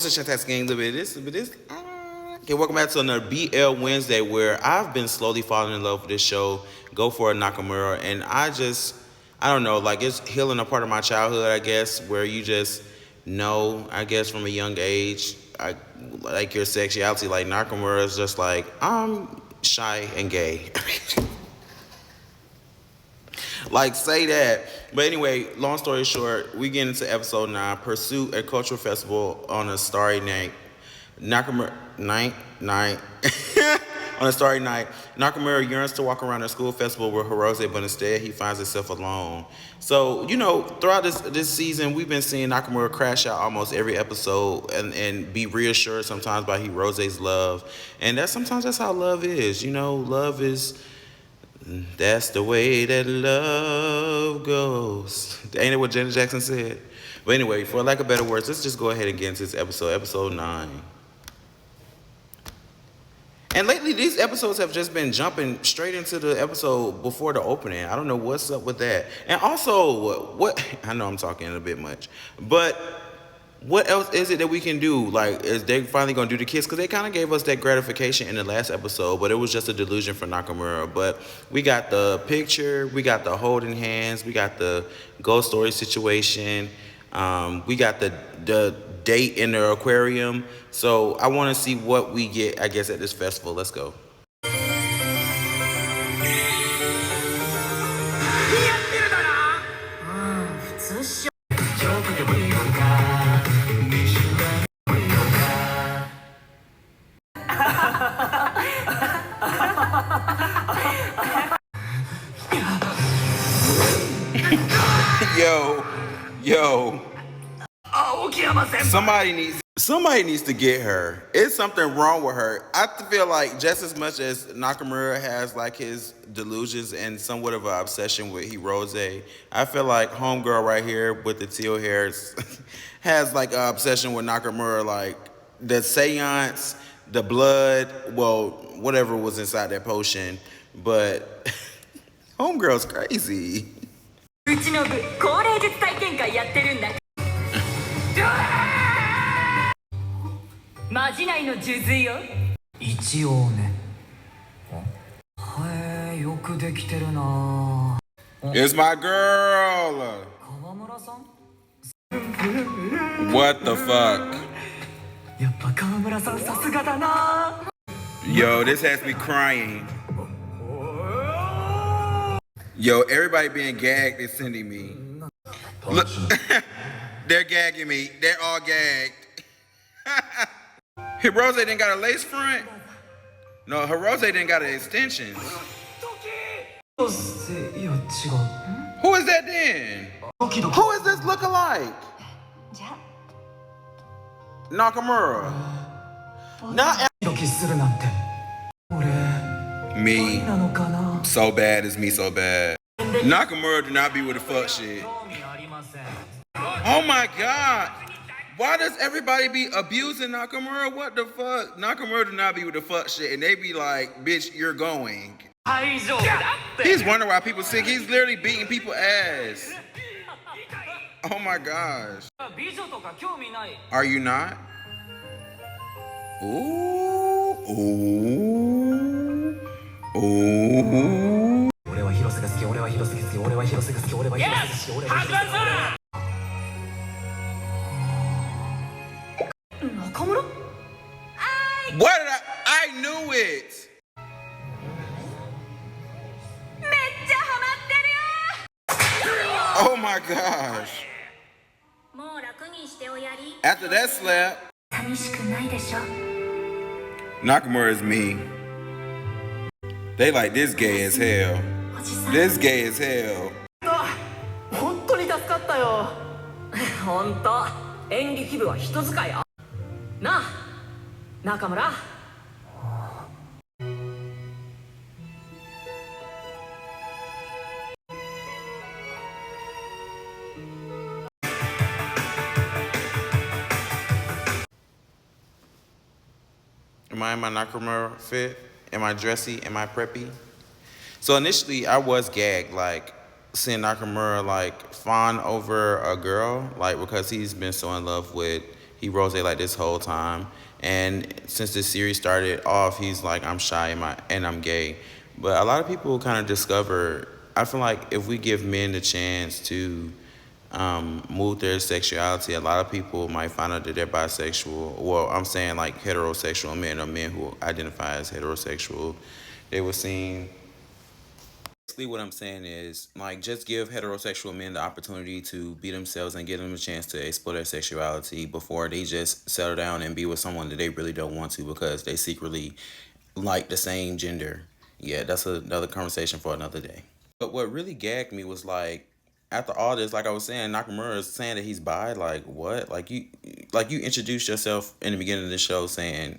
Okay, welcome back to another BL Wednesday where I've been slowly falling in love with this show, Go For It Nakamura, and I don't know, like it's healing a part of my childhood, I guess, where you just know, I guess, from a young age, like your sexuality. Like Nakamura is just like, I'm shy and gay. Like, say that. But anyway, long story short, we get into episode 9, Pursue a Cultural Festival on a Starry Night. Nakamura, on a starry night, Nakamura yearns to walk around a school festival with Hirose, but instead he finds himself alone. So, you know, throughout this season, we've been seeing Nakamura crash out almost every episode and be reassured sometimes by Hirose's love. And sometimes that's how love is. You know, that's the way that love goes. Ain't it what Janet Jackson said? But anyway, for lack of better words, let's just go ahead and get into this episode 9. And lately, these episodes have just been jumping straight into the episode before the opening. I don't know what's up with that. And also, I know I'm talking a bit much, but what else is it that we can do? Like, is they finally gonna do the kiss? Because they kind of gave us that gratification in the last episode, but it was just a delusion for Nakamura. But we got the picture, we got the holding hands, we got the ghost story situation, we got the date in the aquarium. So I want to see what we get, I guess, at this festival. Let's go. Yo. Somebody needs to get her. It's something wrong with her. I feel like just as much as Nakamura has like his delusions and somewhat of an obsession with Hirose, I feel like homegirl right here with the teal hairs has like an obsession with Nakamura, like the seance, the blood, well, whatever was inside that potion. But homegirl's crazy. It's my girl. What the fuck? Yo, this has me crying. Yo, everybody being gagged is sending me. Look, they're gagging me. They're all gagged. Hirose didn't got a lace front? No, Hirose didn't got an extension. Who is that then? Who is this look-alike? Nakamura. Not me. So bad is me so bad. Nakamura do not be with the fuck shit. Oh my god. Why does everybody be abusing Nakamura? What the fuck? Nakamura do not be with the fuck shit, and they be like, bitch, you're going. He's wondering why people sick. He's literally beating people's ass. Oh my gosh. Are you not? Ooh. What did I knew it. Oh my gosh. After that slap, Nakamura is me. They like this gay as hell. This gay as hell. Nakamura. Am I in my Nakamura fit? Am I dressy? Am I preppy? So initially, I was gagged, like, seeing Nakamura, like, fawn over a girl, like, because he's been so in love with Hirose like this whole time. And since this series started off, he's like, I'm shy and I'm gay. But a lot of people kind of discover. I feel like if we give men the chance to move their sexuality, a lot of people might find out that they're bisexual. Well, I'm saying like heterosexual men or men who identify as heterosexual. They were seen. Basically, what I'm saying is like just give heterosexual men the opportunity to be themselves and give them a chance to explore their sexuality before they just settle down and be with someone that they really don't want to because they secretly like the same gender. Yeah, that's another conversation for another day. But what really gagged me was like after all this, like I was saying, Nakamura is saying that he's bi. Like what? Like you introduced yourself in the beginning of the show saying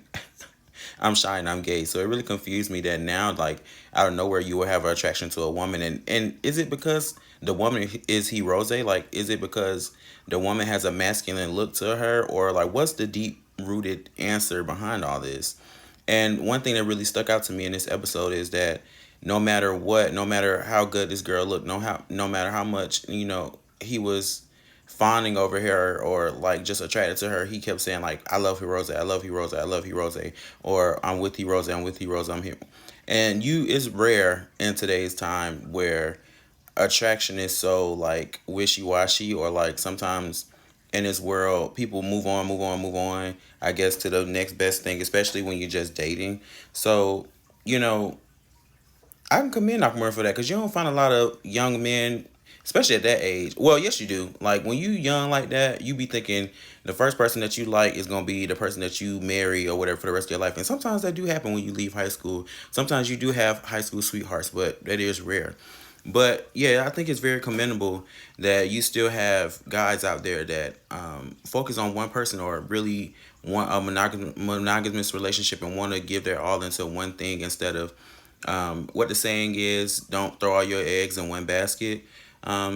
I'm shy and I'm gay. So it really confused me that now, like out of nowhere, you will have an attraction to a woman. And is it because the woman is Hirose? Like, is it because the woman has a masculine look to her, or like what's the deep rooted answer behind all this? And one thing that really stuck out to me in this episode is that no matter what, no matter how good this girl looked, no matter how much he was fawning over her or like just attracted to her, he kept saying like, "I love Hirose, I love Hirose, I love Hirose," or "I'm with Hirose, I'm with Hirose, I'm here." And it's rare in today's time where attraction is so like wishy washy, or like sometimes in this world people move on, move on, move on, I guess, to the next best thing, especially when you're just dating. So, you know, I can commend Nakamura for that because you don't find a lot of young men, especially at that age. Well, yes, you do. Like when you young like that, you be thinking the first person that you like is gonna be the person that you marry or whatever for the rest of your life. And sometimes that do happen when you leave high school. Sometimes you do have high school sweethearts, but that is rare. But yeah, I think it's very commendable that you still have guys out there that focus on one person or really want a monogamous relationship and want to give their all into one thing instead of what the saying is, don't throw all your eggs in one basket.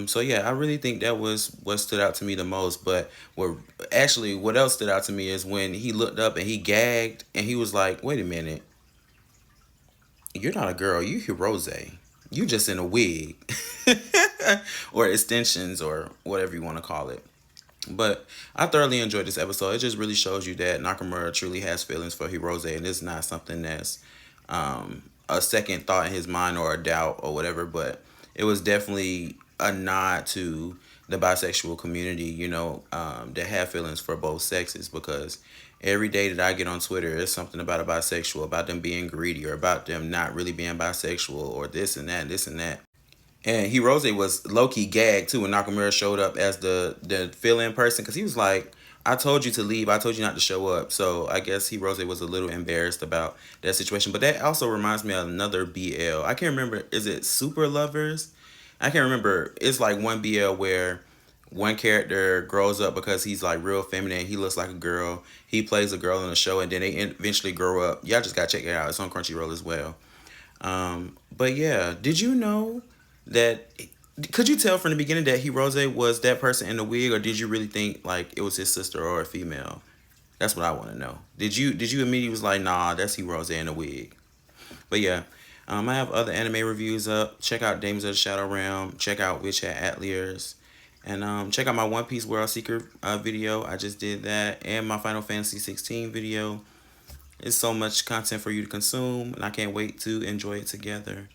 So yeah, I really think that was what stood out to me the most. But what else stood out to me is when he looked up and he gagged and he was like, "Wait a minute, you're not a girl, you Hirose. You just in a wig." Or extensions or whatever you want to call it. But I thoroughly enjoyed this episode. It just really shows you that Nakamura truly has feelings for Hirose, and it's not something that's a second thought in his mind or a doubt or whatever. But it was definitely a nod to the bisexual community, that have feelings for both sexes, because every day that I get on Twitter, it's something about a bisexual, about them being greedy or about them not really being bisexual or this and that, this and that. And Hirose was low key gagged too when Nakamura showed up as the fill in person because he was like, "I told you to leave. I told you not to show up." So I guess Hirose was a little embarrassed about that situation. But that also reminds me of another BL. I can't remember. Is it Super Lovers? I can't remember. It's like one BL where one character grows up because he's like real feminine. He looks like a girl. He plays a girl in the show, and then they eventually grow up. Y'all just gotta check it out. It's on Crunchyroll as well. But yeah, did you know that? Could you tell from the beginning that Hirose was that person in the wig, or did you really think like it was his sister or a female? That's what I want to know. Did you immediately was like, nah, that's Hirose in the wig? But yeah, I have other anime reviews up. Check out Demons of the Shadow Realm. Check out Witch Hat Ateliers. And check out my One Piece World Secret video. I just did that. And my Final Fantasy 16 video. It's so much content for you to consume, and I can't wait to enjoy it together.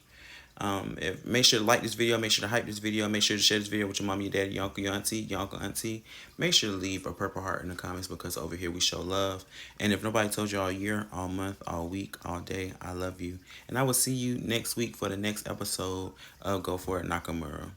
Make sure to like this video, make sure to hype this video, make sure to share this video with your mom, your dad, your uncle, your uncle, auntie. Make sure to leave a purple heart in the comments because over here we show love. And if nobody told you all year, all month, all week, all day, I love you. And I will see you next week for the next episode of Go For It Nakamura.